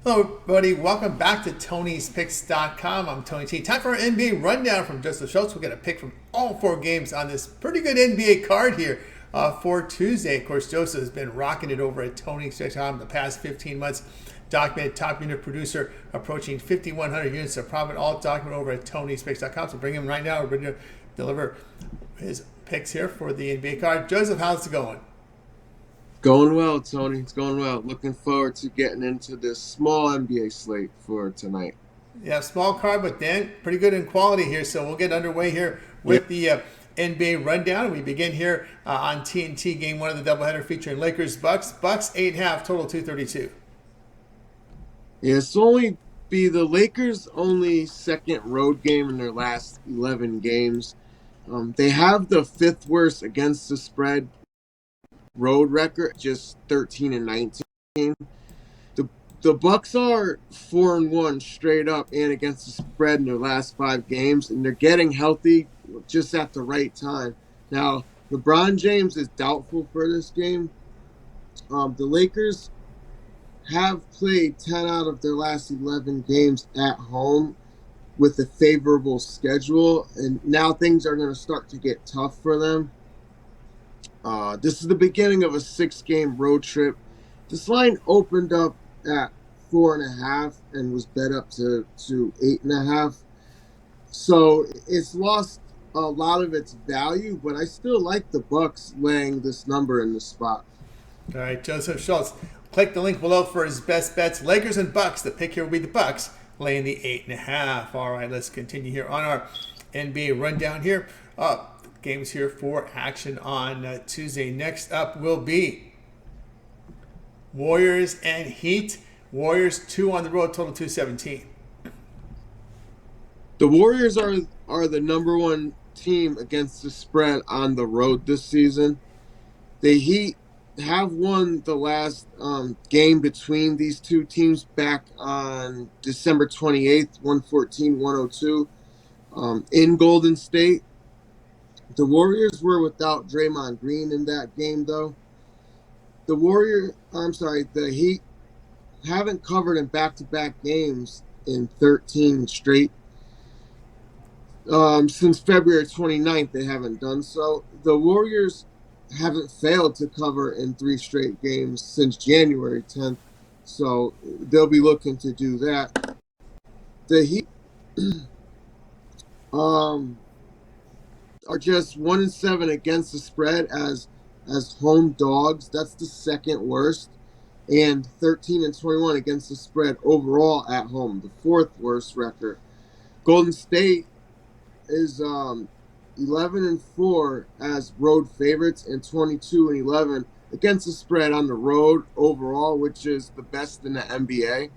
Hello, everybody. Welcome back to Tony'sPicks.com. I'm Tony T. Time for our NBA rundown from Joseph Schultz. We'll get a pick from all four games on this pretty good NBA card here for Tuesday. Of course, Joseph has been rocking it over at Tony'sPicks.com the past 15 months. Documented top unit producer, approaching 5,100 units of profit, all documented over at Tony'sPicks.com. So bring him right now. We're going to deliver his picks here for the NBA card. Joseph, how's it going? Going well, Tony. It's going well. Looking forward to getting into this small NBA slate for tonight. Yeah, small card, but Dan, pretty good in quality here. So we'll get underway here with the NBA rundown. We begin here on TNT Game 1 of the doubleheader featuring Lakers-Bucks. Bucks 8.5, total 232. Yeah, it's only be the Lakers' only second road game in their last 11 games. They have the fifth worst against the spread road record, just 13-19. The Bucks are 4-1 straight up and against the spread in their last 5 games, and they're getting healthy just at the right time. Now, LeBron James is doubtful for this game. The Lakers have played 10 out of their last 11 games at home with a favorable schedule, and now things are going to start to get tough for them. This is the beginning of a 6-game road trip. This line opened up at 4.5 and was bet up to 8.5. So it's lost a lot of its value, but I still like the Bucks laying this number in the spot. All right, Joseph Schultz. Click the link below for his best bets. Lakers and Bucks. The pick here will be the Bucks, laying the 8.5. All right, let's continue here on our NBA rundown here. Games here for action on Tuesday. Next up will be Warriors and Heat. Warriors 2 on the road, total 217. The Warriors are the number one team against the spread on the road this season. The Heat have won the last game between these two teams back on December 28th, 114-102 in Golden State. The Warriors were without Draymond Green in that game, though. The Heat haven't covered in back-to-back games in 13 straight. Since February 29th, they haven't done so. The Warriors haven't failed to cover in 3 straight games since January 10th, so they'll be looking to do that. The Heat are just 1-7 against the spread as home dogs. That's the second worst, and 13-21 against the spread overall at home, the fourth worst record. Golden State is 11-4 as road favorites and 22-11 against the spread on the road overall, which is the best in the NBA.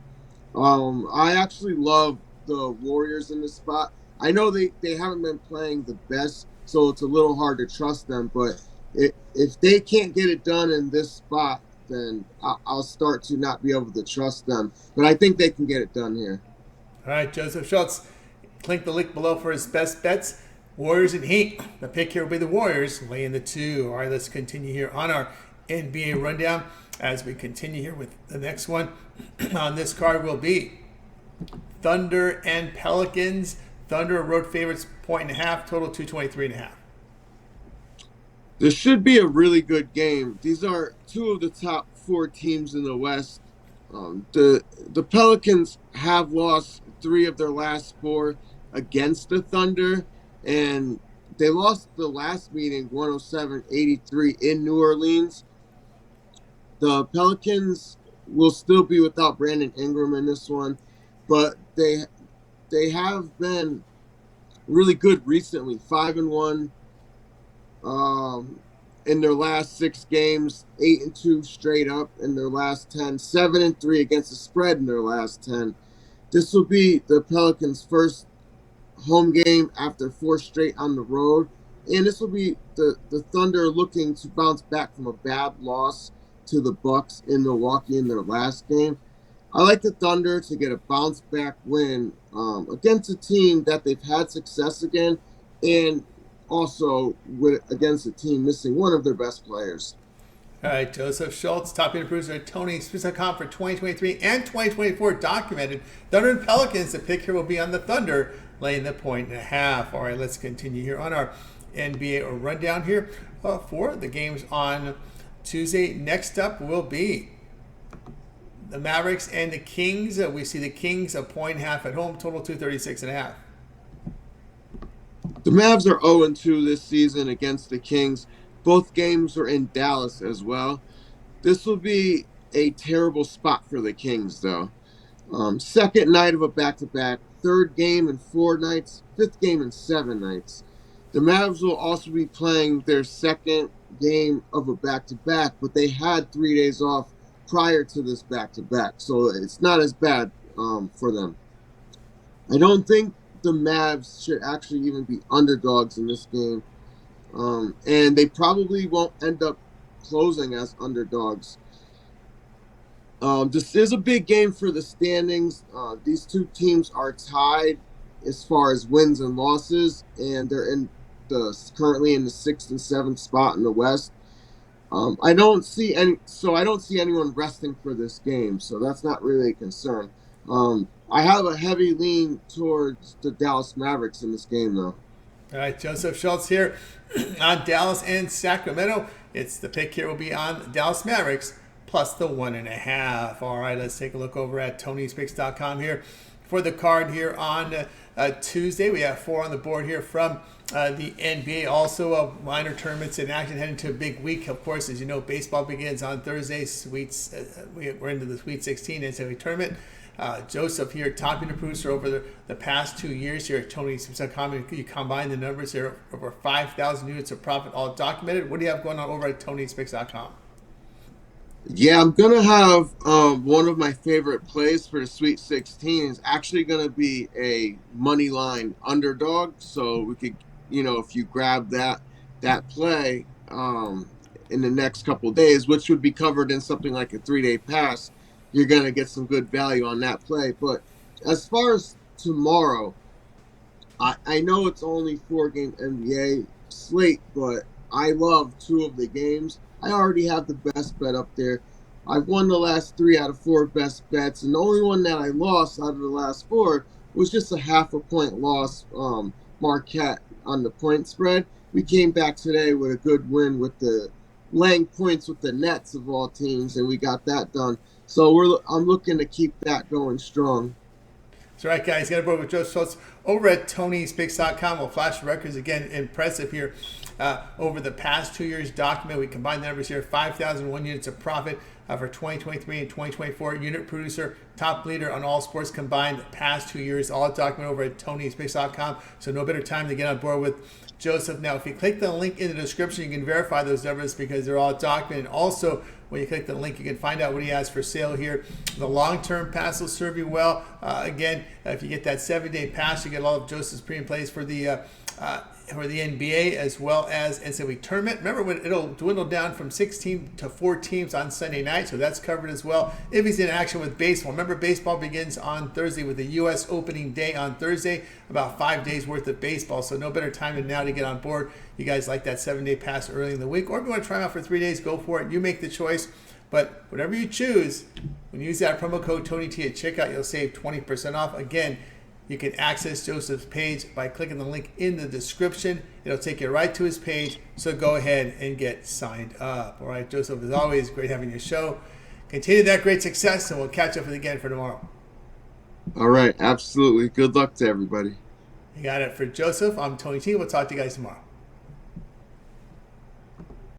I actually love the Warriors in this spot. I know they haven't been playing the best, so it's a little hard to trust them, but if they can't get it done in this spot, then I'll start to not be able to trust them. But I think they can get it done here. All right, Joseph Schultz. Click the link below for his best bets. Warriors and Heat. The pick here will be the Warriors, laying the 2. All right, let's continue here on our NBA rundown as we continue here with the next one. On this card will be Thunder and Pelicans. Thunder road favorites, 1.5, total 223.5. This should be a really good game. These are 2 of the top 4 teams in the West. The Pelicans have lost 3 of their last 4 against the Thunder, and they lost the last meeting 107-83 in New Orleans. The Pelicans will still be without Brandon Ingram in this one, but they have been really good recently. 5-1 in their last 6 games, 8-2 straight up in their last 10, 7-3 against the spread in their last 10. This will be the Pelicans' first home game after 4 straight on the road, and this will be the Thunder looking to bounce back from a bad loss to the Bucks in Milwaukee in their last game. I like the Thunder to get a bounce back win against a team that they've had success again, and also against a team missing one of their best players. All right, Joseph Schultz, top unit producer at TonySpeaks.com for 2023 and 2024 documented. Thunder and Pelicans, the pick here will be on the Thunder, laying the 1.5. All right, let's continue here on our NBA rundown here for the games on Tuesday. Next up will be the Mavericks and the Kings. We see the Kings a 1.5 at home, total 236.5. The Mavs are 0-2 this season against the Kings. Both games are in Dallas as well. This will be a terrible spot for the Kings, though. Second night of a back-to-back, third game in 4 nights, fifth game in 7 nights. The Mavs will also be playing their second game of a back-to-back, but they had 3 days off prior to this back-to-back, so it's not as bad for them. I don't think the Mavs should actually even be underdogs in this game. And they probably won't end up closing as underdogs. This is a big game for the standings. These two teams are tied as far as wins and losses, and they're currently in the 6th and 7th spot in the West. I don't see anyone resting for this game, so that's not really a concern. I have a heavy lean towards the Dallas Mavericks in this game, though. All right, Joseph Schultz here on Dallas and Sacramento. It's the pick here will be on Dallas Mavericks plus the 1.5. All right, let's take a look over at TonySpeaks.com here for the card here on Tuesday. We have 4 on the board here from the NBA. Also, minor tournaments in action heading to a big week. Of course, as you know, baseball begins on Thursday. We're into the Sweet 16 NCAA tournament. Joseph here, top unit producer over the past 2 years here at TonySpeaks.com. You combine the numbers here, over 5,000 units of profit, all documented. What do you have going on over at TonySpeaks.com? Yeah, I'm going to have one of my favorite plays for the Sweet 16 is actually going to be a money line underdog. So we could, if you grab that play in the next couple of days, which would be covered in something like a 3-day pass, you're going to get some good value on that play. But as far as tomorrow, I know it's only 4-game NBA slate, but I love 2 of the games. I already have the best bet up there. I've won the last 3 out of 4 best bets, and the only one that I lost out of the last 4 was just a 0.5 point loss, Marquette on the point spread. We came back today with a good win with the laying points with the Nets of all teams, and we got that done. So I'm looking to keep that going strong. That's right, guys. Get aboard with Joe Schultz over at TonySpeaks.com. We'll flash the records again. Impressive here. Over the past 2 years document, we combined the numbers here, 5,001 units of profit for 2023 and 2024. Unit producer, top leader on all sports combined the past 2 years, all documented over at TonySpeaks.com. So no better time to get on board with Joseph. Now, if you click the link in the description, you can verify those numbers because they're all documented. Also, when you click the link, you can find out what he has for sale here. The long-term pass will serve you well. Again, if you get that 7-day pass, you get all of Joseph's premium plays for the NBA as well as NCAA tournament. Remember, when it'll dwindle down from 16 to 4 teams on Sunday night, so that's covered as well. If he's in action with baseball, remember baseball begins on Thursday with the U.S. opening day on Thursday, about 5 days worth of baseball, so no better time than now to get on board. You guys like that 7-day pass early in the week, or if you want to try them out for 3 days, go for it. You make the choice. But whatever you choose, when you use that promo code TonyT at checkout, you'll save 20% off. Again, you can access Joseph's page by clicking the link in the description. It'll take you right to his page, so go ahead and get signed up. All right, Joseph, as always, great having your show. Continue that great success, and we'll catch up again for tomorrow. All right, absolutely. Good luck to everybody. You got it. For Joseph, I'm Tony T. We'll talk to you guys tomorrow.